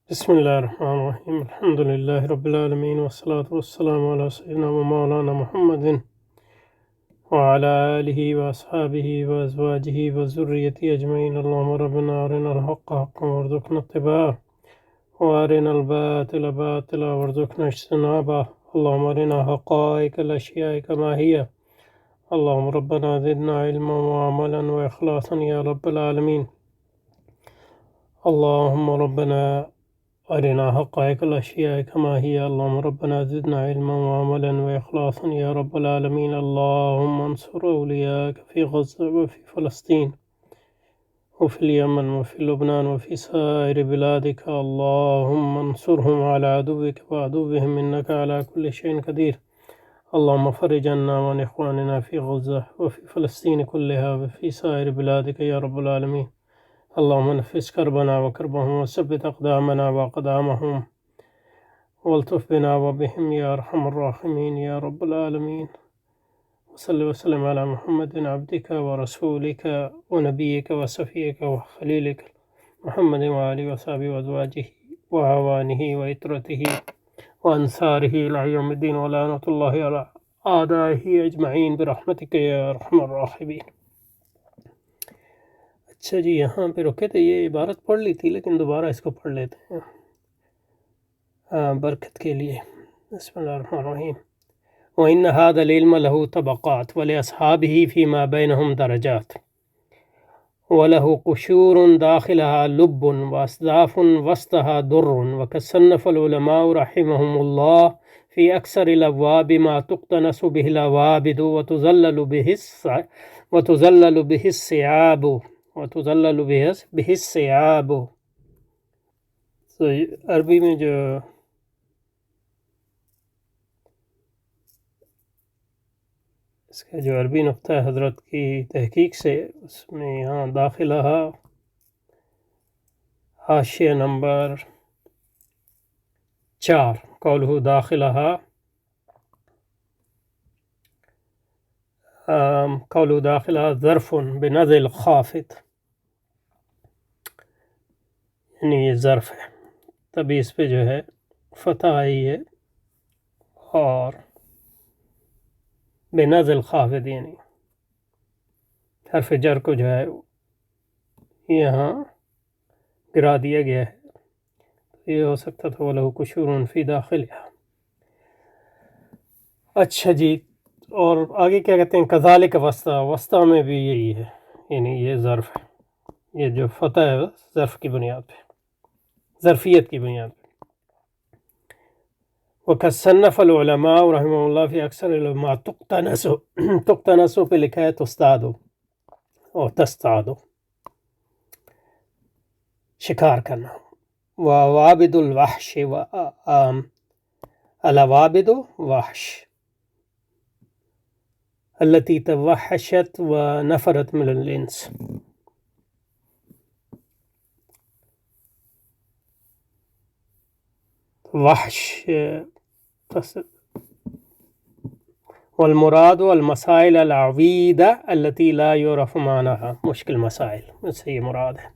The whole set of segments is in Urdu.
بسم الله الرحمن الرحيم. الحمد لله رب العالمين، والصلاة والسلام على سيدنا ومولانا محمد وعلى آله وأصحابه وأزواجه وذريته أجمعين. اللهم ربنا أرنا الحق حقا وارزقنا اتباعه، وأرنا الباطل باطلا وارزقنا اجتنابه. اللهم أرنا حقائق الأشياء كما هي. اللهم ربنا زدنا علما وعملا وإخلاصا يا رب العالمين. اللهم ربنا أرنا حقائق الأشياء كما هي. اللهم ربنا زدنا علما وعملا وإخلاصا يا رب العالمين. اللهم انصر أولياءك في غزة وفي فلسطين وفي اليمن وفي لبنان وفي سائر بلادك. اللهم انصرهم على عدوك وعدوهم، إنك على كل شيء قدير. اللهم فرج عنا وعن إخواننا في غزة وفي فلسطين كلها وفي سائر بلادك يا رب العالمين. اللهم نفس كربنا وكربهم وثبت أقدامنا وأقدامهم والطف بنا وبهم يا أرحم الراحمين يا رب العالمين. وصل وسلم على محمد عبدك ورسولك ونبيك وصفيك وخليلك محمد وآله وصحبه وأزواجه وأعوانه وإترته وأنصاره إلى يوم الدين، ولعنة الله على أعدائه أجمعين برحمتك يا أرحم الراحمين. اچھا جی، یہاں پہ رکے تھے، یہ عبارت پڑھ لی تھی لیکن دوبارہ اس کو پڑھ لیتے ہیں برکت کے لیے. بسم اللہ الرحمن الرحیم. وَإِنَّ هَذَا الْعِلْمَ لَهُ طَبَقَاتٌ وَلِأَصْحَابِهِ فِيمَا بَيْنَهُمْ دَرَجَاتٌ وَلَهُ قُشُورٌ دَاخِلَهَا لُبٌّ وَأَصْدَافٌ وَسْطَهَا دُرٌّ. وَقَدْ صَنَّفَ الْعُلَمَاءُ رَحِمَهُمُ اللَّهُ فِي أَكْثَرِ الْأَبْوَابِ مَا تُقْتَنَسُ بِهِ الْعَوَابِدُ وَتُذَلَّلُ بِهِ الصِّعَابُ. تو عربی میں جو اس کا جو عربی نقطہ ہے حضرت کی تحقیق سے، اس میں یہاں داخلہ حاشیہ نمبر 4 قولہ داخلہ قولہ داخلہ ظرف بنزل خافت، یعنی یہ ظرف ہے، تبھی اس پہ جو ہے فتح آئی ہے، اور بنزل خافت یعنی حرف جر کو جو ہے یہاں گرا دیا گیا ہے. یہ ہو سکتا تھا وَلَهُ قُشُورٌ فِي دَاخِلِهَا. اچھا جی، اور آگے کیا کہتے ہیں؟ کذالک وسطیٰ، وسطیٰ میں بھی یہی ہے، یعنی یہ ظرف ہے، یہ جو فتح ہے ظرف کی بنیاد پہ، ظرفیت کی بنیاد پہ. وَقَدْ صَنَّفَ الْعُلَمَاءُ رحمهم اللہ فی اکثر علماء تقتنسو پہ لکھا ہے تستادو اور تستادو، شکار کرنا. وَعَوَابِدُ الْوَحْشِ الْعَوَابِدُ وحش التي توحشت ونفرت من الإنس. وحش والمراد المسائل العویدہ التي لا يعرف معناها، مشکل مسائل سے یہ مراد ہے.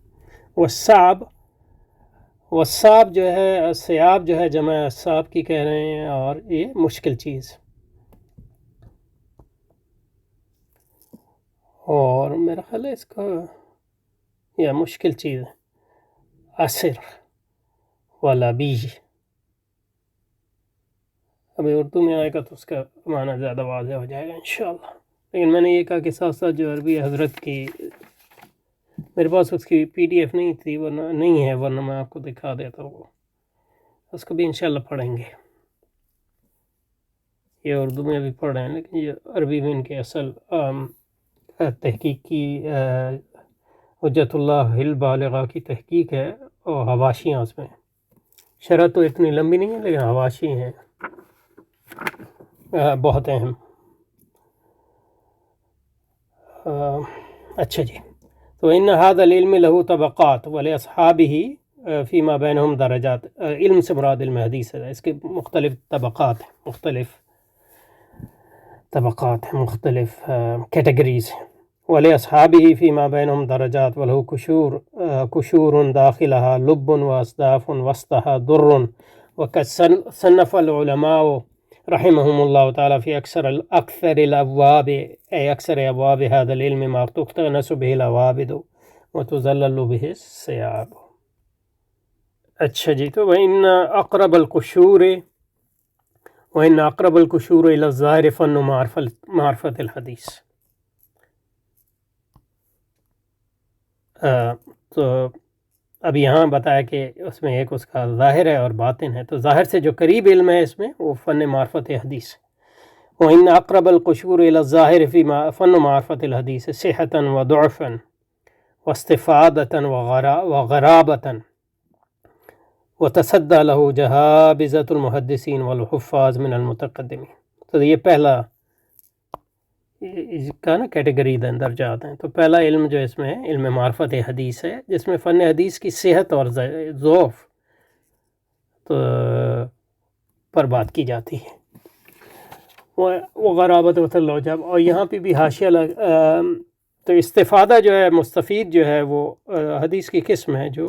والصعب جو ہے، الصعاب جو ہے جمع الصعب کی کہہ رہے ہیں، اور یہ مشکل چیز. اور میرا خیال ہے اس کا یہ مشکل چیز ہے. عصر والا بیج، ابھی اردو میں آئے گا تو اس کا معنی زیادہ واضح ہو جائے گا انشاءاللہ. لیکن میں نے یہ کہا کہ ساتھ ساتھ جو عربی حضرت کی، میرے پاس اس کی PDF نہیں تھی، ورنہ نہیں ہے، ورنہ میں آپ کو دکھا دیتا ہوں. اس کو بھی انشاءاللہ پڑھیں گے. یہ اردو میں بھی پڑھ رہے ہیں، لیکن یہ عربی میں ان کے اصل تحقیق کی حجت اللہ البالغہ کی تحقیق ہے، اور حواشیاں اس میں. شرح تو اتنی لمبی نہیں ہے، لیکن حواشی ہیں بہت اہم. اچھا جی، تو ان هذا العلم له طبقات ولاصحابه فيما بينهم درجات. علم سے مراد علم حدیث ہے، اس کے مختلف طبقات ہیں، مختلف کیٹیگریز ہیں. وَلِأَصْحَابِهِ فِيمَا بَيْنَهُمْ دَرَجَاتٌ وَلَهُ كُشُورٌ دَاخِلَهَا لُبٌّ وَأَصْدَافٌ وسطها دُرٌ وقد صنف العلماء رحمهم الله تعالى في أكثر الأبواب أي أكثر أبواب هذا العلم ما تقتنس به العوابد وتذلل به الثياب. اچھا جی، تو وَإِنَّ أَقْرَبَ الْقُشُورِ إلى الظاهر فن معرفة الحدیث. تو اب یہاں بتایا کہ اس میں ایک اس کا ظاہر ہے اور باطن ہے، تو ظاہر سے جو قریب علم ہے اس میں وہ فن معرفت حدیث. وَإِنَّ أَقْرَبَ الْقُشُورِ إِلَى الظَّاهِرِ فِي فَنُّ مَعْرِفَةِ الْحَدِيثِ صِحَّةً وَضَعْفًا وَاسْتِفَادَةً وَغَرَابَةً وَتَصَدَّى لَهُ جَهَابِذَةُ الْمُحَدِّثِينَ وَالْحُفَّاظِ مِنَ الْمُتَقَدِّمِينَ. تو یہ پہلا اس کا نا کیٹیگری درجات ہیں. تو پہلا علم جو اس میں ہے علم معرفت حدیث ہے، جس میں فن حدیث کی صحت اور ضعف پر بات کی جاتی ہے. وہ غرابت وتلوجب، اور یہاں پہ بھی حاشیہ تو استفادہ جو ہے مستفید جو ہے وہ حدیث کی قسم ہے جو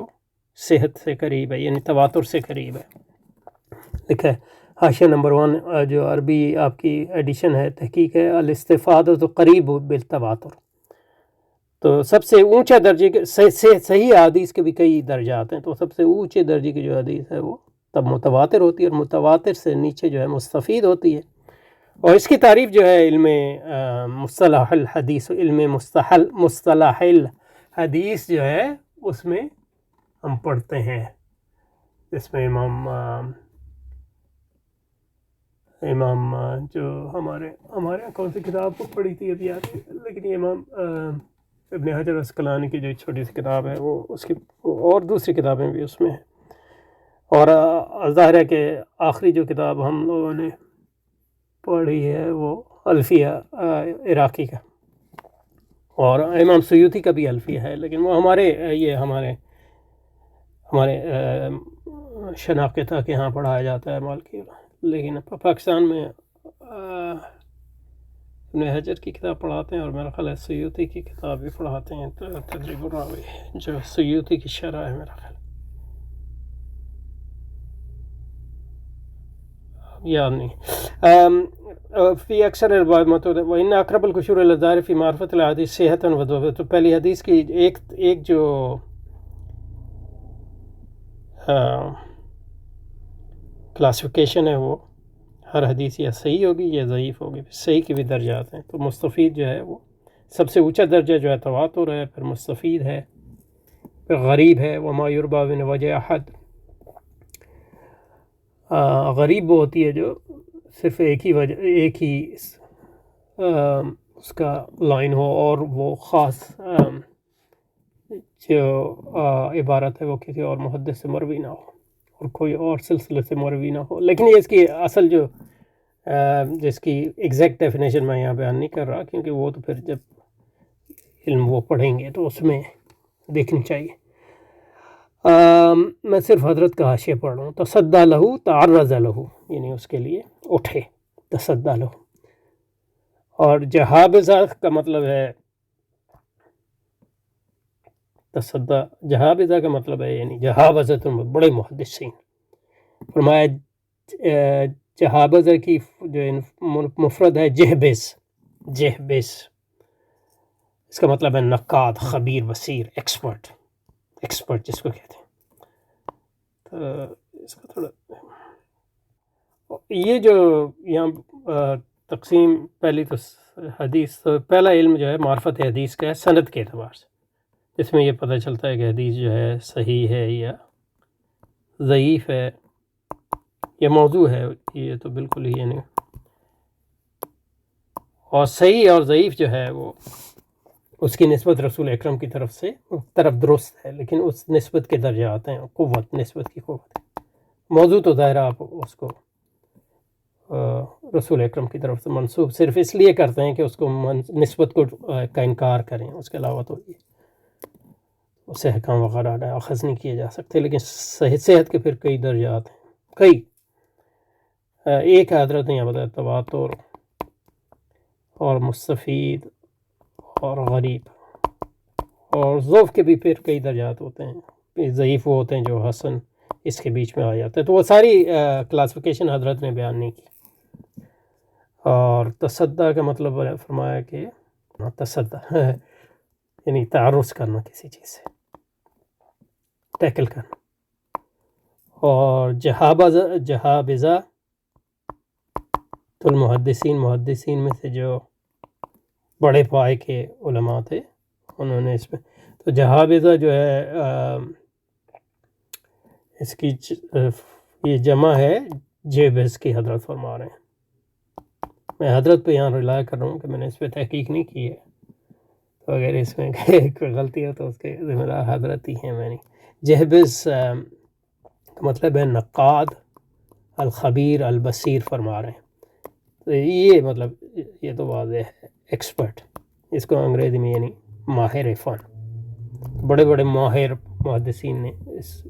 صحت سے قریب ہے، یعنی تواتر سے قریب ہے. لکھا ہے حاشیہ نمبر 1 جو عربی آپ کی ایڈیشن ہے، تحقیق ہے الاستفادہ تو قریب بالتواتر. تو سب سے اونچا درجے کے صحیح حدیث کے بھی کئی درجات ہیں، تو سب سے اونچے درجے کی جو حدیث ہے وہ تب متواتر ہوتی ہے، اور متواتر سے نیچے جو ہے مستفید ہوتی ہے. اور اس کی تعریف جو ہے علم مصطلح الحدیث، علم مصطلح الحدیث جو ہے اس میں ہم پڑھتے ہیں، جس میں امام جو ہمارے کون سی کتاب کو پڑھی تھی ابھی یاد، لیکن امام ابن حجر عسقلانی کی جو چھوٹی سی کتاب ہے وہ اس کی اور دوسری کتابیں بھی اس میں ہیں. اور ظاہر ہے کہ آخری جو کتاب ہم لوگوں نے پڑھی ہے وہ الفیہ عراقی کا، اور امام سیوطی کا بھی الفیہ ہے، لیکن وہ ہمارے شناقطہ کے ہاں پڑھایا جاتا ہے مالکی، لیکن پاکستان میں ابن حجر کی کتاب پڑھاتے ہیں، اور میرا خیال ہے سیوطی کی کتاب بھی پڑھاتے ہیں، تدریب الراوی جو سیوطی کی شرح ہے میرا خیال یاد نہیں. فی اکثر وَإِنَّ أَقْرَبَ الْقُشُورِ إِلَى الظَّاهِرِ فِي مَعْرِفَةِ الْأَحَادِيثِ صِحَّةً وَضَعْفًا. تو پہلی حدیث کی ایک جو کلاسیفیکیشن ہے وہ ہر حدیث یا صحیح ہوگی یا ضعیف ہوگی. صحیح کی بھی درجات ہیں. تو مستفید جو ہے وہ سب سے اونچا درجہ جو ہے تواتر ہے، پھر مستفید ہے، پھر غریب ہے. وما یربا من وجہ احد، غریب وہ ہوتی ہے جو صرف ایک ہی اس کا لائن ہو، اور وہ خاص جو عبارت ہے وہ کسی اور محدث سے مروی نہ ہو، اور کوئی اور سلسلے سے مروی نہ ہو. لیکن یہ اس کی اصل جو جس کی ایگزیکٹ ڈیفینیشن میں یہاں بیان نہیں کر رہا، کیونکہ وہ تو پھر جب علم وہ پڑھیں گے تو اس میں دیکھنی چاہیے. میں صرف حضرت کا حاشیہ پڑھ رہا ہوں. تصدی لہو تعرض لہو، یعنی اس کے لیے اٹھے، تصدی لہو. اور جہابزہ کا مطلب ہے جہابزہ کا مطلب ہے یعنی جہابزت بڑے محدثین. فرمایا جہابزہ کی جو مفرد ہے جہبز، اس کا مطلب ہے نقاد، خبیر، بصیر، ایکسپرٹ جس کو کہتے ہیں. تو اس کا تھوڑا یہ جو یہاں تقسیم پہلی تو حدیث، تو پہلا علم جو ہے معرفت حدیث کا ہے سند کے اعتبار سے، جس میں یہ پتہ چلتا ہے کہ حدیث جو ہے صحیح ہے یا ضعیف ہے یا موضوع ہے. یہ تو بالکل ہی یعنی، اور صحیح اور ضعیف جو ہے وہ اس کی نسبت رسول اکرم کی طرف درست ہے، لیکن اس نسبت کے درجات ہیں، نسبت کی قوت. موضوع تو ظاہر آپ اس کو رسول اکرم کی طرف سے منسوب صرف اس لیے کرتے ہیں کہ اس کو نسبت کا انکار کریں، اس کے علاوہ تو یہ اسے حکام وغیرہ اخذ نہیں کیے جا سکتے. لیکن صحت کے پھر کئی درجات ہیں، ایک حضرت نے یہاں بتایا تواتر اور مستفید اور غریب. اور ضعف کے بھی پھر کئی درجات ہوتے ہیں. ضعیف وہ ہوتے ہیں جو حسن اس کے بیچ میں آ جاتے ہیں. تو وہ ساری کلاسیفیکیشن حضرت نے بیان نہیں کی. اور تصدیٰ کا مطلب فرمایا کہ تصدیٰ یعنی تعرض کرنا کسی چیز سے، ٹیکل کرنا. اور جہابذہ تو محدثین میں سے جو بڑے پائے کے علماء تھے انہوں نے اس میں تو جہابذہ جو ہے اس کی یہ جمع ہے جیبز کی حضرت فرما رہے ہیں. میں حضرت پہ یہاں رلائے کر رہا ہوں کہ میں نے اس پہ تحقیق نہیں کی ہے، تو اگر اس میں کوئی غلطی ہے تو اس کے ذمہ دار حضرت ہی ہیں، میں نہیں. جہبذ کا مطلب ہے نقاد، الخبیر، البصیر فرما رہے ہیں. تو یہ مطلب یہ تو واضح ہے ایکسپرٹ، اس کو انگریزی میں یعنی ماہر فن. بڑے بڑے ماہر محدثین نے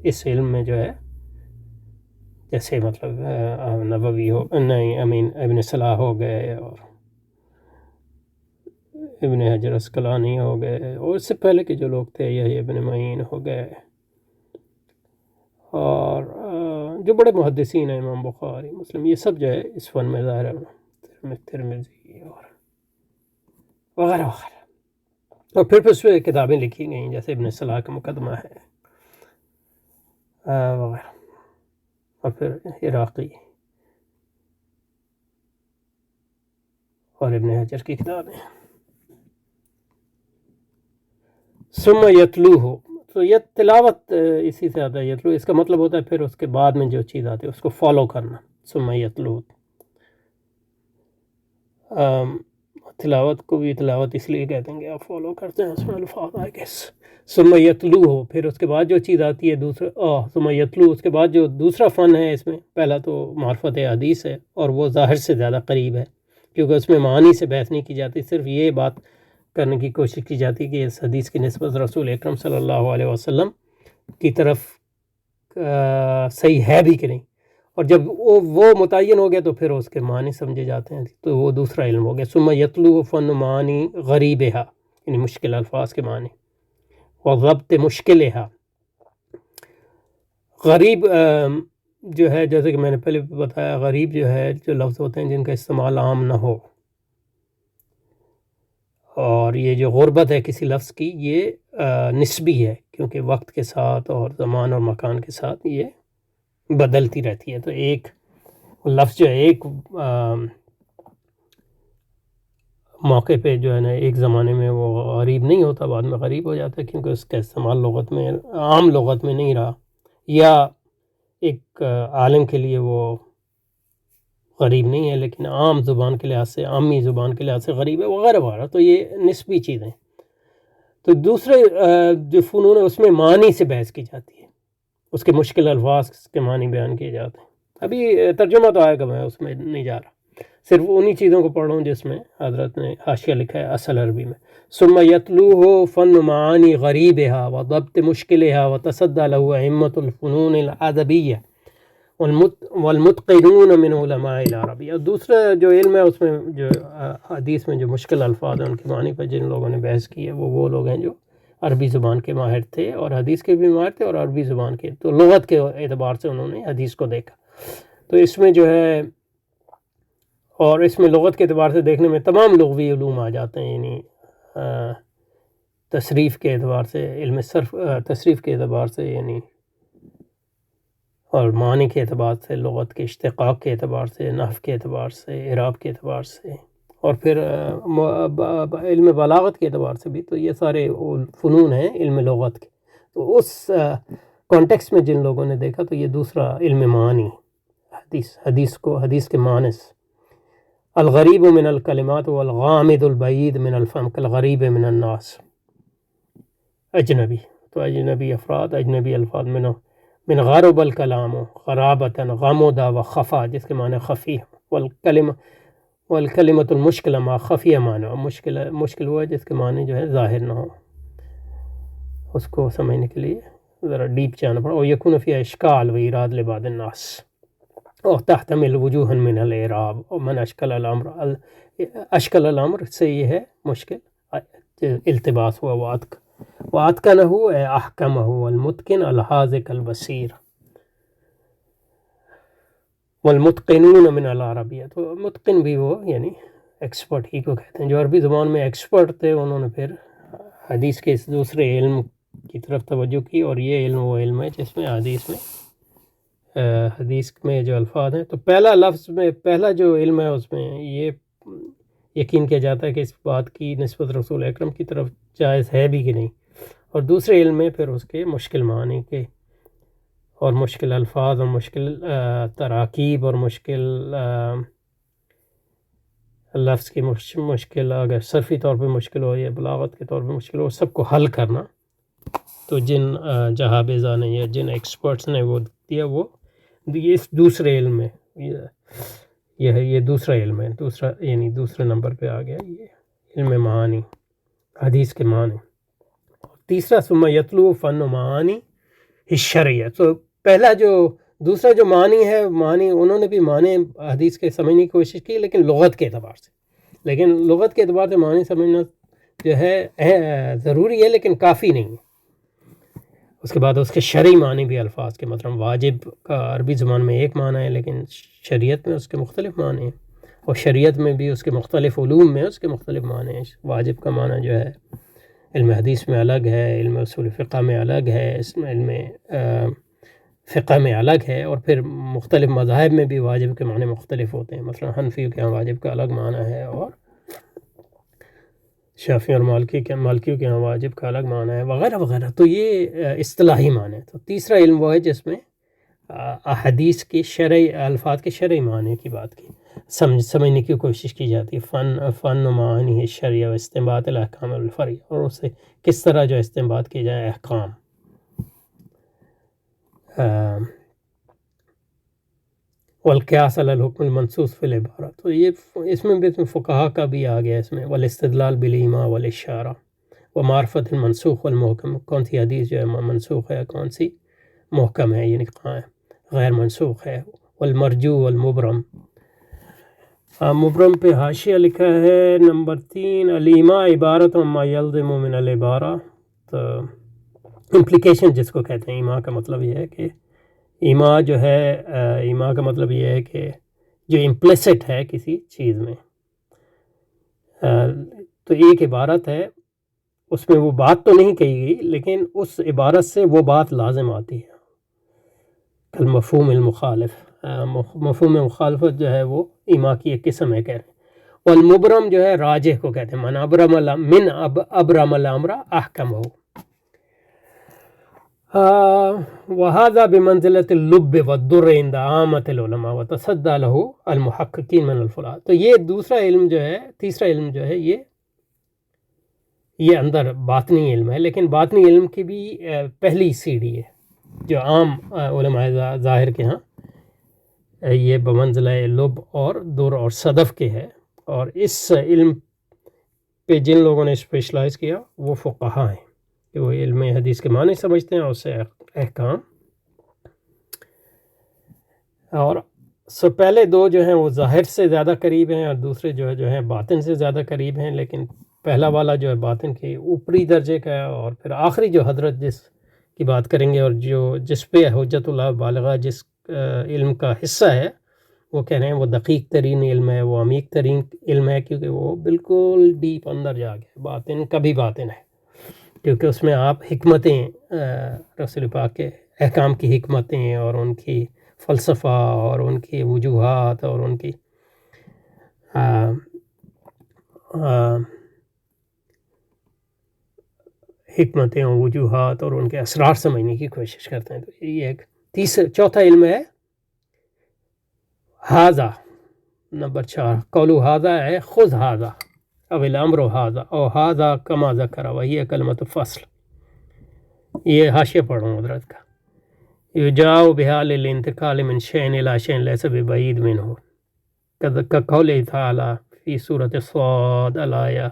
اس علم میں جو ہے جیسے مطلب نووی ہو نہیں ابن صلاح ہو گئے اور ابن حجر اسقلانی ہو گئے، اور اس سے پہلے کے جو لوگ تھے یحییٰ ابن معین ہو گئے، اور جو بڑے محدثین ہیں امام بخاری، مسلم، یہ سب جو ہے اس فن میں ظاہر ہے، ترمذی اور وغیرہ وغیرہ. اور پھر اس پہ کتابیں لکھی گئیں جیسے ابن صلاح کا مقدمہ ہے وغیرہ، اور پھر عراقی اور ابن حجر کی کتابیں. ثم یتلوہ، تو یہ تلاوت اسی سے آتا ہے. یتلو اس کا مطلب ہوتا ہے پھر اس کے بعد میں جو چیز آتی ہے اس کو فالو کرنا. ثم یتلو، تلاوت کو بھی تلاوت اس لیے کہتے ہیں کہ آپ فالو کرتے ہیں، اس میں الفاظ آئے گے. ثم یتلو ہو، پھر اس کے بعد جو چیز آتی ہے دوسرا ثم یتلو، اس کے بعد جو دوسرا فن ہے اس میں، پہلا تو معرفت حدیث ہے، اور وہ ظاہر سے زیادہ قریب ہے کیونکہ اس میں معانی سے بحث نہیں کی جاتی، صرف یہ بات کرنے کی کوشش کی جاتی کہ اس حدیث کی نسبت رسول اکرم صلی اللہ علیہ وسلم کی طرف صحیح ہے بھی کہ نہیں. اور جب وہ متعین ہو گیا تو پھر اس کے معنی سمجھے جاتے ہیں، تو وہ دوسرا علم ہو گیا. ثم یتلو فن معانی غریبہا، یعنی مشکل الفاظ کے معنی، وضبط مشکلہا. غریب جو ہے جیسے کہ میں نے پہلے بتایا، غریب جو ہے جو لفظ ہوتے ہیں جن کا استعمال عام نہ ہو، اور یہ جو غربت ہے کسی لفظ کی یہ نسبی ہے کیونکہ وقت کے ساتھ اور زمان اور مکان کے ساتھ یہ بدلتی رہتی ہے. تو ایک لفظ جو ہے ایک موقع پہ جو ہے نا ایک زمانے میں وہ غریب نہیں ہوتا، بعد میں غریب ہو جاتا ہے کیونکہ اس کا استعمال لغت میں عام لغت میں نہیں رہا، یا ایک عالم کے لیے وہ غریب نہیں ہے لیکن عام زبان کے لحاظ سے، عامی زبان کے لحاظ سے غریب ہے، وغیرہ وغیرہ. تو یہ نسبی چیزیں. تو دوسرے جو فنون ہے اس میں معنی سے بحث کی جاتی ہے، اس کے مشکل الفاظ کے معنی بیان کیے جاتے ہیں. ابھی ترجمہ تو آئے گا، میں اس میں نہیں جا رہا، صرف انہی چیزوں کو پڑھ رہا ہوں جس میں حضرت نے حاشیہ لکھا ہے اصل عربی میں. ثم یتلوہ فن معانی غریبہا وضبط مشکلہا وتصدی لہ ائمۃ الفنون الادبیہ والمتقنون من علماء العربیہ. اور دوسرا جو علم ہے اس میں جو حدیث میں جو مشکل الفاظ ہیں ان کے معنی پر جن لوگوں نے بحث کی ہے وہ لوگ ہیں جو عربی زبان کے ماہر تھے، اور حدیث کے بھی ماہر تھے اور عربی زبان کے، تو لغت کے اعتبار سے انہوں نے حدیث کو دیکھا. تو اس میں جو ہے، اور اس میں لغت کے اعتبار سے دیکھنے میں تمام لغوی علوم آ جاتے ہیں، یعنی تصریف کے اعتبار سے، علم صرف تصریف کے اعتبار سے یعنی، اور معنی کے اعتبار سے، لغت کے اشتقاق کے اعتبار سے، نحو کے اعتبار سے، اعراب کے اعتبار سے، اور پھر علم بلاغت کے اعتبار سے بھی. تو یہ سارے فنون ہیں علم لغت کے. تو اس کانٹیکس میں جن لوگوں نے دیکھا تو یہ دوسرا علم معنی، حدیث کے معنی سے. الغریب من الکلمات والغامض البعید من الفہم کالغریب من الناس. اجنبی، تو اجنبی افراد، اجنبی الفاظ من غرب الکلام غرابتا غمودا و خفا، جس کے معنی خفی، والکلمۃ المشکل ما خفی معنی، مشکل ہوا جس کے معنی جو ہے ظاہر نہ ہو. اس کو سمجھنے کے لیے ذرا ڈیپ جانا پڑا. اور یکون فی اشکال و ایراد لبعض الناس، اور تحتمل وجوہا من الاعراب، اور من اشکل الامر سے یہ ہے مشکل، التباس ہوا واتقنہ اے احکمہ والمتقن الحاذق البصیر والمتقنون من العربیہ. تو متقن بھی وہ یعنی ایکسپرٹ ہی کو کہتے ہیں. جو عربی زبان میں ایکسپرٹ تھے انہوں نے پھر حدیث کے اس دوسرے علم کی طرف توجہ کی، اور یہ علم وہ علم ہے جس میں حدیث میں جو الفاظ ہیں، تو پہلا لفظ میں پہلا جو علم ہے اس میں یہ یقین کیا جاتا ہے کہ اس بات کی نسبت رسول اکرم کی طرف جائز ہے بھی کہ نہیں، اور دوسرے علم میں پھر اس کے مشکل معنی کے اور مشکل الفاظ اور مشکل تراکیب اور مشکل لفظ کی مشکل، اگر صرفی طور پہ مشکل ہو یا بلاغت کے طور پہ مشکل ہو، سب کو حل کرنا. تو جن جہابذہ نے یا جن ایکسپرٹس نے وہ دیا، وہ اس دوسرے علم میں یہ دوسرا علم ہے، دوسرا یعنی دوسرے نمبر پہ آ گیا یہ علم معانی، حدیث کے معنی. تیسرا ثم یتلو فن معانی الشرعیہ. تو پہلا دوسرا جو معنی ہے، معنی انہوں نے بھی معنی حدیث کے سمجھنے کی کوشش کی، لیکن لغت کے اعتبار سے معنی سمجھنا جو ہے ضروری ہے لیکن کافی نہیں ہے. اس کے بعد اس کے شرعی معنی بھی الفاظ کے، مطلب واجب کا عربی زبان میں ایک معنی ہے لیکن شریعت میں اس کے مختلف معنی ہیں، اور شریعت میں بھی اس کے مختلف علوم میں اس کے مختلف معنی ہیں. واجب کا معنی جو ہے علم حدیث میں الگ ہے، علم اصول فقہ میں الگ ہے، اس میں علم فقہ میں الگ ہے، اور پھر مختلف مذاہب میں بھی واجب کے معنی مختلف ہوتے ہیں. مثلا حنفیوں کے ہاں واجب کا الگ معنی ہے، اور شافعی اور مالکیوں کے ہاں واجب کا الگ معنی ہے، وغیرہ وغیرہ. تو یہ اصطلاحی معنی ہے. تو تیسرا علم وہ ہے جس میں احادیث کے شرعی الفاظ کے شرعی معنی کی بات کی سمجھنے کی کوشش کی جاتی ہے. فن معانی شرعیہ و استنباط الاحکام الفرعیہ، اور اس سے کس طرح جو استنباط کیے جائیں احکام. والقیاس علی الحکم المنصوص فی العبارہ. تو یہ اس میں بھی فقہا کا بھی آ گیا اس میں. والاستدلال بالایماء والاشارہ ومعرفت المنسوخ والمحکم. کون سی حدیث جو ہے منسوخ ہے، کون سی محکم ہے یعنی غیر منسوخ ہے. والمرجو والمبرم. مبرم پہ حاشیہ لکھا ہے نمبر 3، الایماء عبارت عما یلزم من العبارہ. تو امپلیکیشن جس کو کہتے ہیں، ایماء کا مطلب یہ ہے کہ ایماء جو ہے، ایماء کا مطلب یہ ہے کہ جو امپلیسٹ ہے کسی چیز میں. تو ایک عبارت ہے، اس میں وہ بات تو نہیں کہی گئی لیکن اس عبارت سے وہ بات لازم آتی ہے. کل مفہوم المخالف، مفہوم مخالفت جو ہے وہ ایماء کی ایک قسم ہے کہہ رہے ہیں. والمبرم جو ہے راجح کو کہتے ہیں، من ابرم الامر احکمہ. وهذا بمنزلة اللب والدر عند عامة العلماء وتصدى له المحققين من الفقهاء. تو یہ دوسرا علم جو ہے، تیسرا علم جو ہے یہ اندر باطنی علم ہے، لیکن باطنی علم کی بھی پہلی سیڑھی ہے جو عام علماء ظاہر کے ہاں یہ بمنزلہ لب اور در اور صدف کے ہے. اور اس علم پہ جن لوگوں نے اسپیشلائز کیا وہ فقہا ہیں کہ وہ علم حدیث کے معنی سمجھتے ہیں اور اس سے احکام. اور پہلے دو جو ہیں وہ ظاہر سے زیادہ قریب ہیں، اور دوسرے جو ہیں باطن سے زیادہ قریب ہیں. لیکن پہلا والا جو ہے باطن کے اوپری درجے کا ہے، اور پھر آخری جو حضرت جس کی بات کریں گے اور جس پہ حجت اللہ بالغہ جس علم کا حصہ ہے، وہ کہہ رہے ہیں وہ دقیق ترین علم ہے، وہ عمیق ترین علم ہے، کیونکہ وہ بالکل ڈیپ اندر جا کے باطن کا بھی باطن ہے. کیونکہ اس میں آپ حکمتیں رسول پاک کے احکام کی حکمتیں اور ان کی فلسفہ اور ان کی وجوہات اور ان کی حکمتیں اور وجوہات اور ان کے اسرار سمجھنے کی کوشش کرتے ہیں. تو یہ ایک چوتھا علم ہے ہاذا نمبر 4. قولو ہاذا ہے خذ ہاذا او الامر ہاذا او ہاذا کما ذکر وہی کلمۃ فصل. یہ حاشیہ پڑھ رہا ہوں حضرت کا. یجاء بها للانتقال من شيء الى شيء ليس ببعيد منه كقوله تعالى في سورة الصاد الآية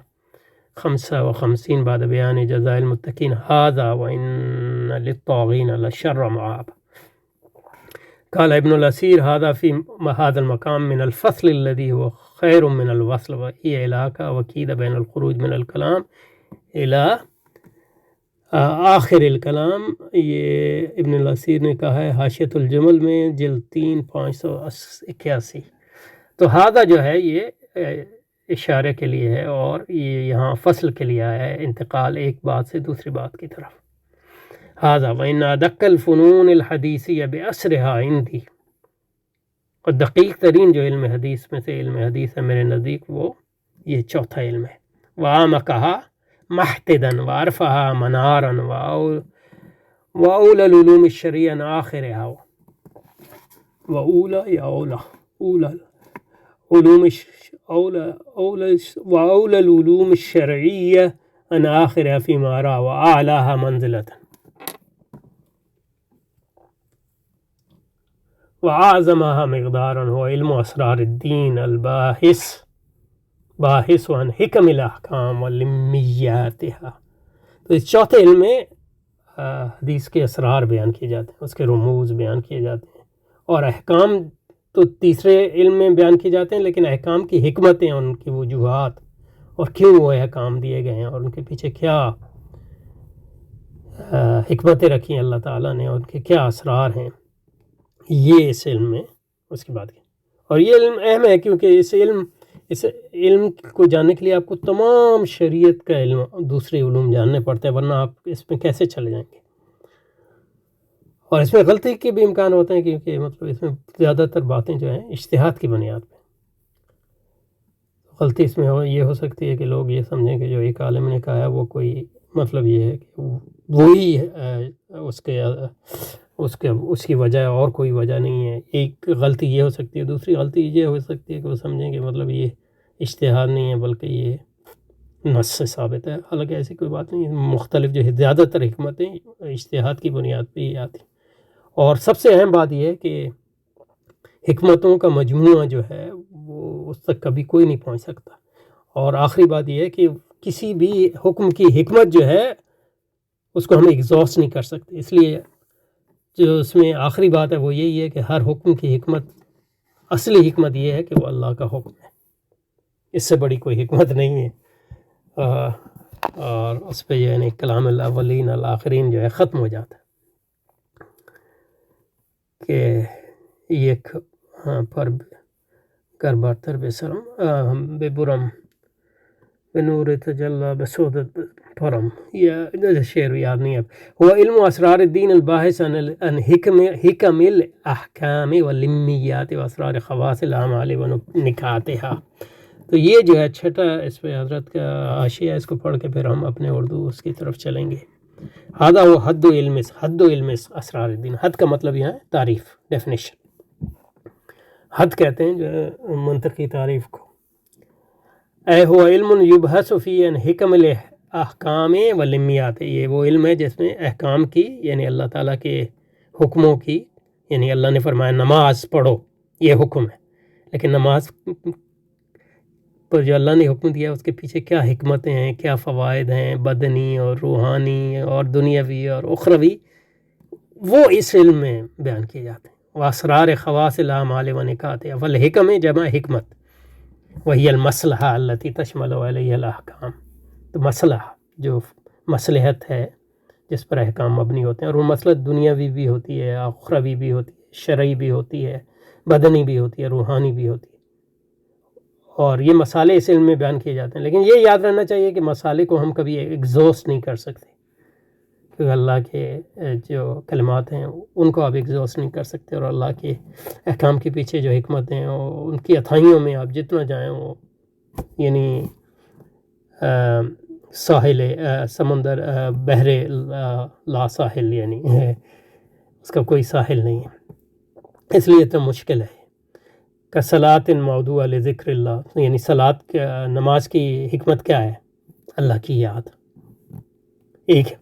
55 بعد بيان جزاء المتقين هذا وإن للطاغين لشر مآب. قال ابن الأثير هذا في هذا المقام من الفصل الذي هو خير من الوصل وهي علاقة وكيدة بين الخروج من الكلام الى آخر الکلام، یہ ابن الاسیر نے کہا ہے حاشیۃ الجمل میں جلد 3 581۔ تو ہذا جو ہے یہ اشارے کے لیے ہے، اور یہ یہاں فصل کے لیے آیا ہے، انتقال ایک بات سے دوسری بات کی طرف۔ هذا وإن أدق الفنون الحدیثیہ بأسرها عندی، اور دقیق ترین جو علم حدیث میں سے علم حدیث ہے میرے نزدیک وہ یہ چوتھا علم ہے۔ وعامقها محتدا وعرفها منارا وأولى العلوم الشرعیہ آخرها، وأولى یا أولى علوم وأولى العلوم الشرعیہ ان آخرها فيما أرى وأعلاها منزلة وأعظمها مقدارا هو علم أسرار الدين الباحث عن حکم الاحکام ولمیاتها۔ تو اس چوتھے علم میں حدیث کے اسرار بیان کیے جاتے ہیں، اس کے رموز بیان کیے جاتے ہیں، اور احکام تو تیسرے علم میں بیان کیے جاتے ہیں، لیکن احکام کی حکمتیں، ان کی وجوہات، اور کیوں وہ احکام دیے گئے ہیں، اور ان کے پیچھے کیا حکمتیں رکھی ہیں اللہ تعالیٰ نے، اور ان کے کیا اسرار ہیں، یہ اس علم میں اس کی بات کی۔ اور یہ علم اہم ہے کیونکہ اس علم کو جاننے کے لیے آپ کو تمام شریعت کا علم، دوسرے علوم جاننے پڑتے ہیں، ورنہ آپ اس میں کیسے چلے جائیں گے۔ اور اس میں غلطی کے بھی امکان ہوتے ہیں، کیونکہ مطلب اس میں زیادہ تر باتیں جو ہیں اجتہاد کی بنیاد پہ۔ غلطی اس میں یہ ہو سکتی ہے کہ لوگ یہ سمجھیں کہ جو ایک عالم نے کہا ہے وہ کوئی مطلب یہ ہے کہ وہی اس کی وجہ اور کوئی وجہ نہیں ہے۔ ایک غلطی یہ ہو سکتی ہے، دوسری غلطی یہ ہو سکتی ہے کہ وہ سمجھیں کہ مطلب یہ اجتہاد نہیں ہے بلکہ یہ نص سے ثابت ہے، حالانکہ ایسی کوئی بات نہیں ہے۔ مختلف جو ہے زیادہ تر حکمتیں اجتہاد کی بنیاد پہ ہی آتی۔ اور سب سے اہم بات یہ ہے کہ حکمتوں کا مجموعہ جو ہے وہ اس تک کبھی کوئی نہیں پہنچ سکتا۔ اور آخری بات یہ ہے کہ کسی بھی حکم کی حکمت جو ہے اس کو ہم ایگزاسٹ نہیں کر سکتے، اس لیے جو اس میں آخری بات ہے وہ یہی ہے کہ ہر حکم کی حکمت، اصلی حکمت یہ ہے کہ وہ اللہ کا حکم ہے، اس سے بڑی کوئی حکمت نہیں ہے۔ اور اس پہ یعنی کلام الاولین الآخرین جو ہے ختم ہو جاتا ہے کہ یک پر گر برتر بسرم بے برم بے نور تجلی بسودت پرم، یہ شعر یاد نہیں ہے۔ وہ علم اسرار الدین الباحث عن حکم الاحکام واللمیات واسرار خواص الاعمال ونکاتها۔ تو یہ جو ہے چھٹا اس پہ حضرت کا حاشیہ، اس کو پڑھ کے پھر ہم اپنے اردو اس کی طرف چلیں گے۔ ہذا وہ حد علم اسرار الدین۔ حد کا مطلب یہاں ہے تعریف، ڈیفینیشن۔ حد کہتے ہیں جو منطقی تعریف کو۔ اے ہوا علم یبحث فی عن حکم الاحکام واللمیات، یہ وہ علم ہے جس میں احکام کی یعنی اللہ تعالیٰ کے حکموں کی، یعنی اللہ نے فرمایا نماز پڑھو، یہ حکم ہے، لیکن نماز پر جو اللہ نے حکم دیا اس کے پیچھے کیا حکمتیں ہیں، کیا فوائد ہیں بدنی اور روحانی اور دنیاوی اور اخروی، وہ اس علم میں بیان کیے جاتے ہیں۔ واسرار خواص الاعمال ونکاتها، والحکم جمع حکمت، وہی المصلحہ التي تشمل علیہ الاحکام۔ تو مصلحہ جو مصلحت ہے جس پر احکام مبنی ہوتے ہیں، اور وہ مصلحت دنیاوی بھی ہوتی ہے، اخروی بھی ہوتی ہے، شرعی بھی ہوتی ہے، بدنی بھی ہوتی ہے، روحانی بھی ہوتی ہے، اور یہ مسالے اس علم میں بیان کیے جاتے ہیں۔ لیکن یہ یاد رہنا چاہیے کہ مسالے کو ہم کبھی ایگزاسٹ نہیں کر سکتے، کیونکہ اللہ کے جو کلمات ہیں ان کو آپ ایگزاسٹ نہیں کر سکتے، اور اللہ کے احکام کے پیچھے جو حکمت ہیں ان کی اتھائیوں میں آپ جتنا جائیں، وہ یعنی ساحل سمندر بحر لا ساحل، یعنی اس کا کوئی ساحل نہیں ہے، اس لیے تو مشکل ہے۔ کصلاۃ موضوع لذکر اللہ، یعنی صلاۃ نماز کی حکمت کیا ہے؟ اللہ کی یاد، ایک ہے۔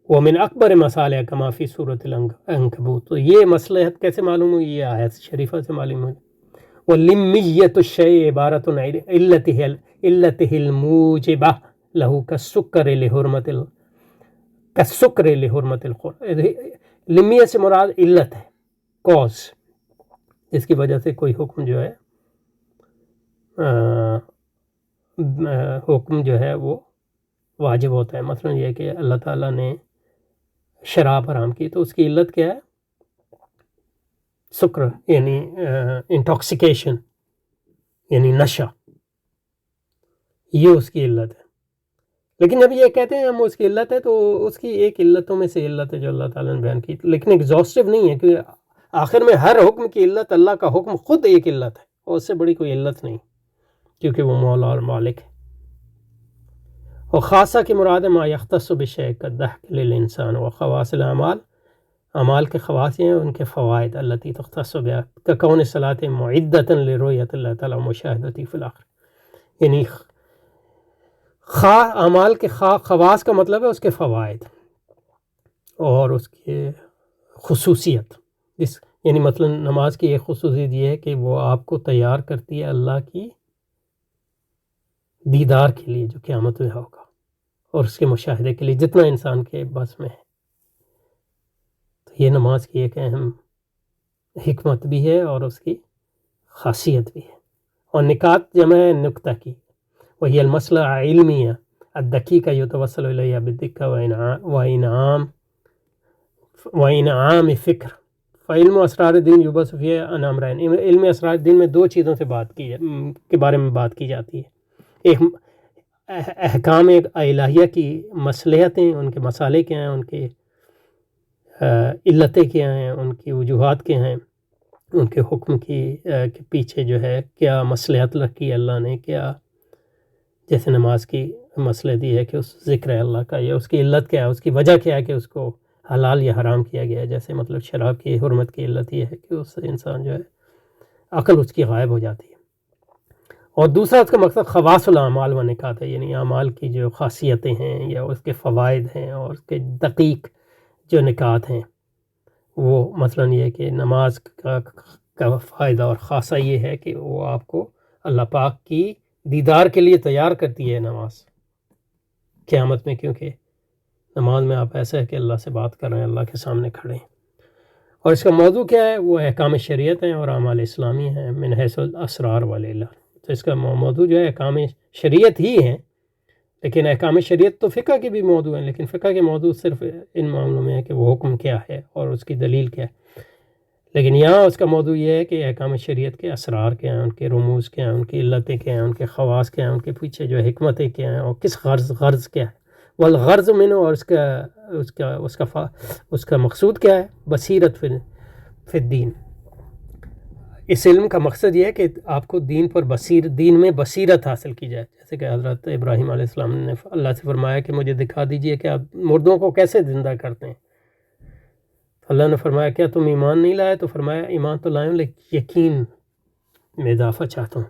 ومن اکبر مسالہ کما فی سورۃ العنکبوت، تو یہ مصلحت کیسے معلوم ہوئی؟ یہ آیت شریفہ سے معلوم ہوئی۔ واللمیۃ الشیء عبارۃ عن علتہ الموجبہ لہ کالسکر لحرمت الخمر۔ لمیت سے مراد علت ہے، کاز، جس کی وجہ سے کوئی حکم جو ہے وہ واجب ہوتا ہے. مثلا یہ کہ اللہ تعالیٰ نے شراب حرام کی تو اس کی علت کیا ہے؟ سکر، یعنی انٹاکسیکیشن، یعنی نشہ، یہ اس کی علت ہے. لیکن جب یہ کہتے ہیں ہم اس کی علت ہے تو اس کی ایک علتوں میں سے علت ہے جو اللہ تعالیٰ نے بیان کی، لیکن ایگزاسٹو نہیں ہے، کہ آخر میں ہر حکم کی علت اللہ کا حکم خود ایک علت ہے اور اس سے بڑی کوئی علت نہیں، کیونکہ وہ مولا اور مالک ہے. اور خاصہ کی مراد ما یختص بالشیء کالضحک للانسان وخواص الاعمال، اعمال کے خواص ہیں ان کے فوائد التی تختص بها ککون صلاۃ معدۃ لرؤیۃ اللہ تعالی مشاہدتی فی الاخر. یعنی اعمال کے خواص کا مطلب ہے اس کے فوائد اور اس کے خصوصیت. یعنی مثلا نماز کی ایک خصوصیت یہ ہے کہ وہ آپ کو تیار کرتی ہے اللہ کی دیدار کے لیے جو قیامت میں ہوگا، اور اس کے مشاہدے کے لیے جتنا انسان کے بس میں ہے. تو یہ نماز کی ایک اہم حکمت بھی ہے اور اس کی خاصیت بھی ہے. اور نکات جمع ہے نکتہ کی، وہی المسئلہ علمیہ الدقیقہ یتوصل الیہ بالدقہ وانعام فکر. فعلم اسرار الدین یبحث فیہ عن امرین. علم اسرار الدین میں دو چیزوں سے بات کی ہے کے بارے میں بات کی جاتی ہے. ایک احکام الہیہ کی مصلحتیں، ان کے مسالے کیا ہیں، ان کے علتیں کیا ہیں، ان کی وجوہات کیا ہیں، ان کے حکم کی کے پیچھے جو ہے کیا مصلحت رکھی ہے اللہ نے، کیا جیسے نماز کی مصلحت یہ ہے کہ اس ذکر ہے اللہ کا، یا اس کی علت کیا ہے، اس کی وجہ کیا ہے کہ اس کو حلال یا حرام کیا گیا ہے. جیسے مطلب شراب کی حرمت کی علت یہ ہے کہ اس سے انسان جو ہے عقل اس کی غائب ہو جاتی ہے. اور دوسرا اس کا مقصد خواص الاعمال و نکات ہے، یعنی اعمال کی جو خاصیتیں ہیں یا اس کے فوائد ہیں اور اس کے دقیق جو نکات ہیں. وہ مثلا یہ کہ نماز کا فائدہ اور خاصہ یہ ہے کہ وہ آپ کو اللہ پاک کی دیدار کے لیے تیار کرتی ہے نماز قیامت میں، کیونکہ نماز میں آپ ایسا ہے کہ اللہ سے بات کر رہے ہیں، اللہ کے سامنے کھڑے ہیں. اور اس کا موضوع کیا ہے؟ وہ احکام شریعت ہیں اور اعمال اسلامی ہیں من حیث الاسرار والعلل. تو اس کا موضوع جو ہے احکام شریعت ہی ہیں، لیکن احکام شریعت تو فقہ کے بھی موضوع ہیں، لیکن فقہ کے موضوع صرف ان معاملوں میں ہے کہ وہ حکم کیا ہے اور اس کی دلیل کیا ہے. لیکن یہاں اس کا موضوع یہ ہے کہ احکام شریعت کے اسرار کیا ہیں، ان کے رموز کیا ہیں، ان کی علتیں کیا ہیں، ان کے خواص کیا ہیں، ان کے پیچھے جو حکمتیں کیا ہیں، اور کس غرض کیا ہے. والغرض منه، اور اس کا مقصود کیا ہے؟ بصیرت فی الدین. اس علم کا مقصد یہ ہے کہ آپ کو دین میں بصیرت حاصل کی جائے. جیسے کہ حضرت ابراہیم علیہ السلام نے اللہ سے فرمایا کہ مجھے دکھا دیجئے کہ آپ مردوں کو کیسے زندہ کرتے ہیں. اللہ نے فرمایا کیا تم ایمان نہیں لائے؟ تو فرمایا ایمان تو لائے ہوں لیکن یقین میں اضافہ چاہتا ہوں.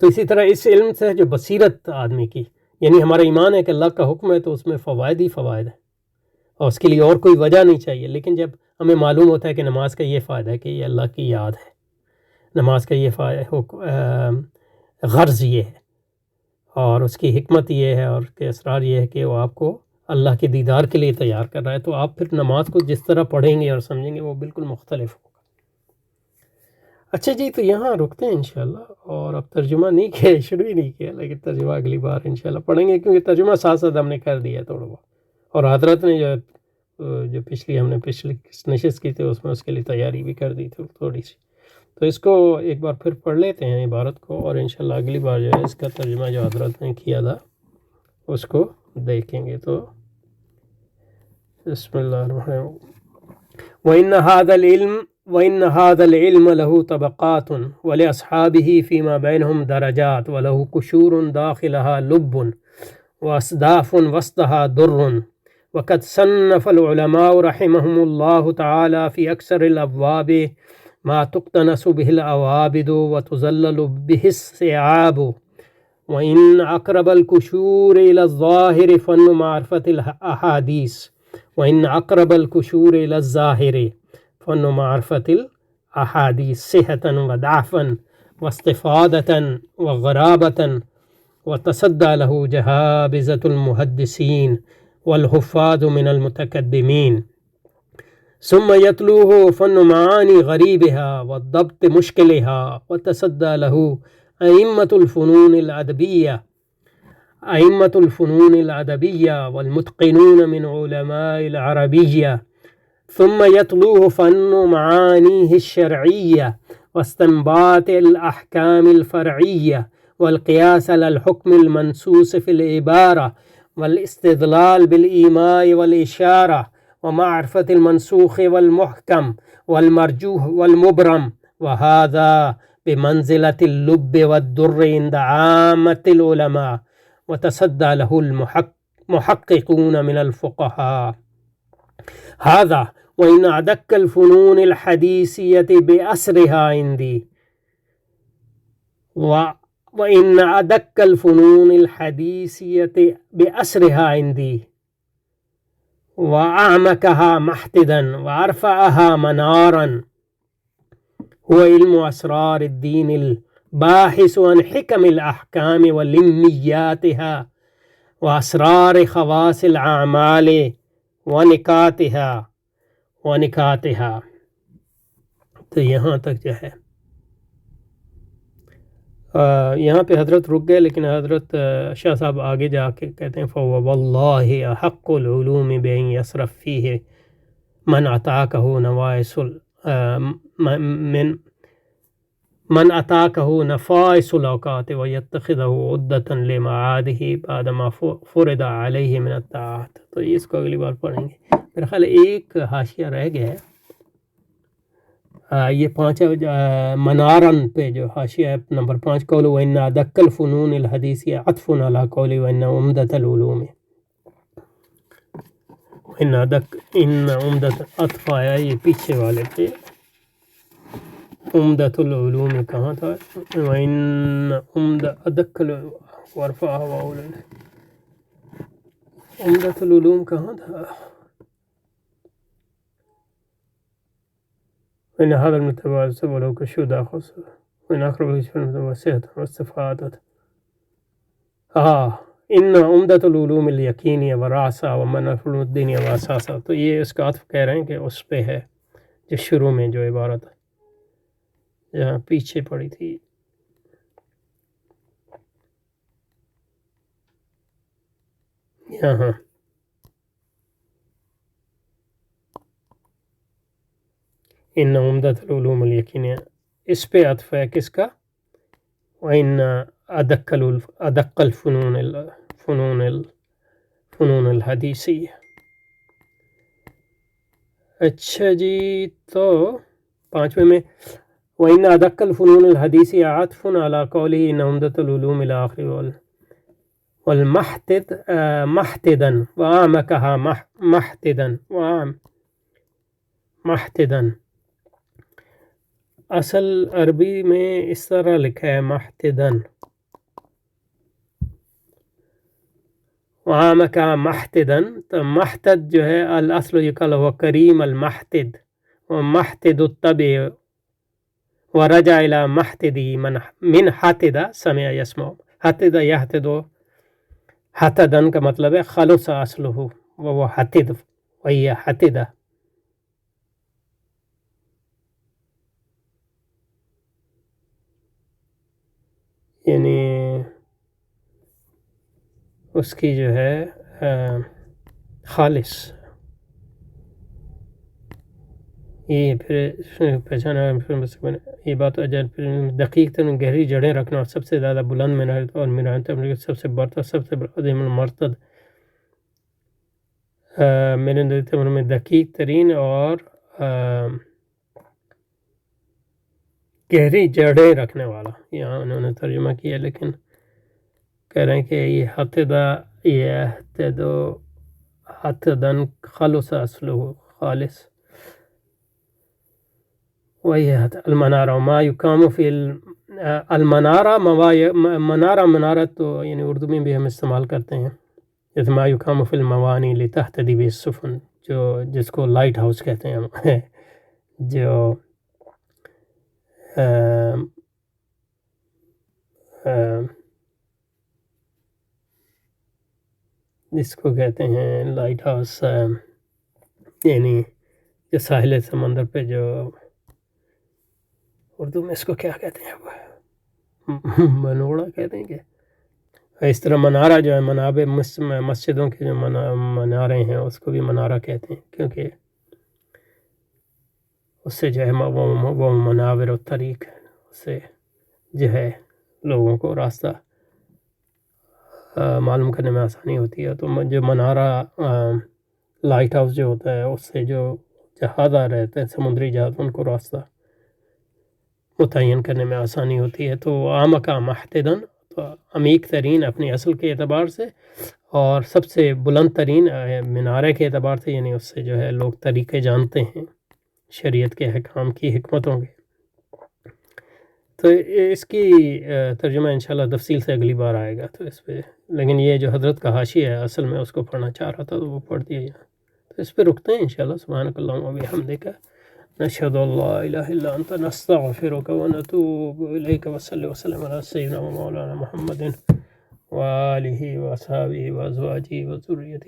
تو اسی طرح اس علم سے جو بصیرت آدمی کی، یعنی ہمارا ایمان ہے کہ اللہ کا حکم ہے تو اس میں فوائد ہی فوائد ہیں اور اس کے لیے اور کوئی وجہ نہیں چاہیے. لیکن جب ہمیں معلوم ہوتا ہے کہ نماز کا یہ فائدہ ہے کہ یہ اللہ کی یاد ہے، نماز کا یہ غرض یہ ہے اور اس کی حکمت یہ ہے اور اس کے اسرار یہ ہے کہ وہ آپ کو اللہ کے دیدار کے لیے تیار کر رہا ہے، تو آپ پھر نماز کو جس طرح پڑھیں گے اور سمجھیں گے وہ بالکل مختلف ہوگا. اچھا جی، تو یہاں رکتے ہیں انشاءاللہ. اور اب ترجمہ نہیں کیا، شروع ہی نہیں کیا، لیکن ترجمہ اگلی بار انشاءاللہ پڑھیں گے، کیونکہ ترجمہ ساتھ ساتھ ہم نے کر دیا ہے تھوڑا بہت. اور حضرت نے جو ہم نے پچھلی نشست کی تھی اس میں اس کے لیے تیاری بھی کر دی تھی تھوڑی سی. تو اس کو ایک بار پھر پڑھ لیتے ہیں عبارت کو، اور انشاءاللہ اگلی بار جو ہے اس کا ترجمہ جو حضرت نے کیا تھا اس کو دیکھیں گے. تو بسم اللہ الرحمن الرحیم. وَإِنَّ هَذَا الْعِلْمَ لَهُ طَبَقَاتٌ وَلِأَصْحَابِهِ فِيمَا بَيْنَهُمْ دَرَجَاتٌ وَلَهُ قُشُورٌ دَاخِلَهَا لُبٌّ وَأَصْدَافٌ وَسْطَهَا دُرٌّ. وقد صنف العلماء رحمهم الله تعالى في أكثر الأبواب ما تقتنس به الأوابد وتزلل به الصعاب. وإن أقرب القشور إلى الظاهر فن معرفة الأحاديث، وإن أقرب القشور إلى الظاهر فن معرفة الأحاديث صحة وضعفا واستفادة وغرابة. وتصدى له جهابزة المحدثين والحفاظ من المتقدمين. ثم يتلوه فن معاني غريبها والضبط مشكلها. وتصدى له أئمة الفنون الأدبية أئمة الفنون الأدبية والمتقنون من علماء العربية، ثم يتلوه فن معانيه الشرعية واستنباط الأحكام الفرعية والقياس على الحكم المنصوص في العبارة والاستدلال بالإيماء والإشارة ومعرفة المنسوخ والمحكم والمرجوح والمبرم، وهذا بمنزلة اللب والدر عند عامة العلماء، وتصدى له المحققون من الفقهاء. هذا وإن أدق الفنون الحديثية بأسرها عندي وإن أدق الفنون الحديثية بأسرها عندي وأعمقها محتدا وأرفعها منارا هو علم أسرار الدين الباحث عن حكم الأحكام ولمياتها وأسرار خواص الأعمال ونکاتها. تو یہاں تک جو ہے یہاں پہ حضرت رک گئے، لیکن حضرت شاہ صاحب آگے جا کے کہتے ہیں فواللہ احق العلوم بین یصرف فیہ من اتاکہ نوائس من اتاکہ نفائس الاوقات ویتخذہ عدۃ لمعادہ بعد ما فرض علیہ من الطاعات. تو اس کو اگلی بار پڑھیں گے. میرا خیال ایک حاشیہ رہ گیا ہے، یہ 5 منارن پہ جو حاشیہ ہے نمبر 5، قول وَإِنَّ أَدَقَّ الْفُنُونِ الْحَدِيثِيَّةِ عَطْفٌ عَلَىٰ قَوْلِ وَإِنَّ عُمْدَةَ الْعُلُومِ. ان عمدۃ عطف آیا یہ پیچھے والے پہ. عمدۃ العلوم کہاں تھا؟ وَإِنَّ أَدَقَّ وَارْفَعْهَا وَأَوْلَى. عمدۃ العلوم کہاں تھا؟ وإن هذا المتبع ولو كشود أخص وإن أقرب الشيء وسعة واستفادت. إن عمدة العلوم اليقينية وراسة ومنافع الدين وأساسا. تو یہ اس کا عطف کہہ رہے ہیں کہ اس پہ ہے جو شروع میں جو عبارت جہاں پیچھے پڑی تھی. یہاں ان عمدۃ العلوم الیقینیہ اس پہ عطف ہے کس کا؟ وَإِنَّ أَدَقَّ الفنون الحدیثیہ. اچھا جی، تو 5ویں میں وَإِنَّ أَدَقَّ الفنون الحدیثیہ عطف علی قوله إن عمدۃ العلوم إلى آخر والمحتد محتدا وأعمقها محتدا. اصل عربی میں اس طرح لکھا ہے محتدن، وعامکا محتدن. تو محتد جو ہے الاصل یقال هو کریم المحتد ومحتد الطبع ورجع الى محتدی من حتد سمع یسمع. حتد یحتد حتدن کا مطلب ہے خلص اصلہ وهو حتد وهي حتدہ. یعنی اس کی جو ہے خالص. یہ پھر پہچانا یہ بات دقیق تر گہری جڑیں رکھنا اور سب سے زیادہ بلند منارت اور منارت سب سے برتر سب سے عظیم المرتد میرے نظر میں دقیق ترین اور گہری جڑیں رکھنے والا. یہاں انہوں نے ترجمہ کیا، لیکن کہہ رہے ہیں کہ یہ حتدہ یحتدو حتدن خلص اصلہ خالص. وہی المنارہ ما یقام فی المنارہ. منارت تو یعنی اردو میں بھی ہم استعمال کرتے ہیں، جیسے ما یقام فی الموانی لتہتدی بہ السفن، جس کو لائٹ ہاؤس کہتے ہیں ہم جو جس کو کہتے ہیں لائٹ ہاؤس، یعنی جو ساحل سمندر پہ جو اردو میں اس کو کیا کہتے ہیں، منوڑا کہتے ہیں کہ اس طرح منارہ جو ہے منابع مسجدوں کے جو منارے ہیں اس کو بھی منارہ کہتے ہیں، کیونکہ اس سے جو ہے وہ مناور و طریق اس سے جو ہے لوگوں کو راستہ معلوم کرنے میں آسانی ہوتی ہے۔ تو جو منارہ لائٹ ہاؤس جو ہوتا ہے اس سے جو جہاز آ رہتے ہیں سمندری جہاز ان کو راستہ متعین کرنے میں آسانی ہوتی ہے۔ تو عامک محتدن، تو عمیق ترین اپنی اصل کے اعتبار سے اور سب سے بلند ترین مینارے کے اعتبار سے، یعنی اس سے جو ہے لوگ طریقے جانتے ہیں شریعت کے احکام کی حکمتوں کے۔ تو اس کی ترجمہ انشاءاللہ تفصیل سے اگلی بار آئے گا، تو اس پہ لیکن یہ جو حضرت کا حاشیہ ہے اصل میں اس کو پڑھنا چاہ رہا تھا تو وہ پڑھ دیا یہاں، تو اس پہ رکتے ہیں انشاءاللہ۔ سبحانک اللہم و بحمدک، نشہد ان لا الہ الا انت، نستغفرک ونتوب الیک، وصلی وسلم علی سیدنا و مولانا محمد وآلہ وصحبہ وازواجہ وذریتہ۔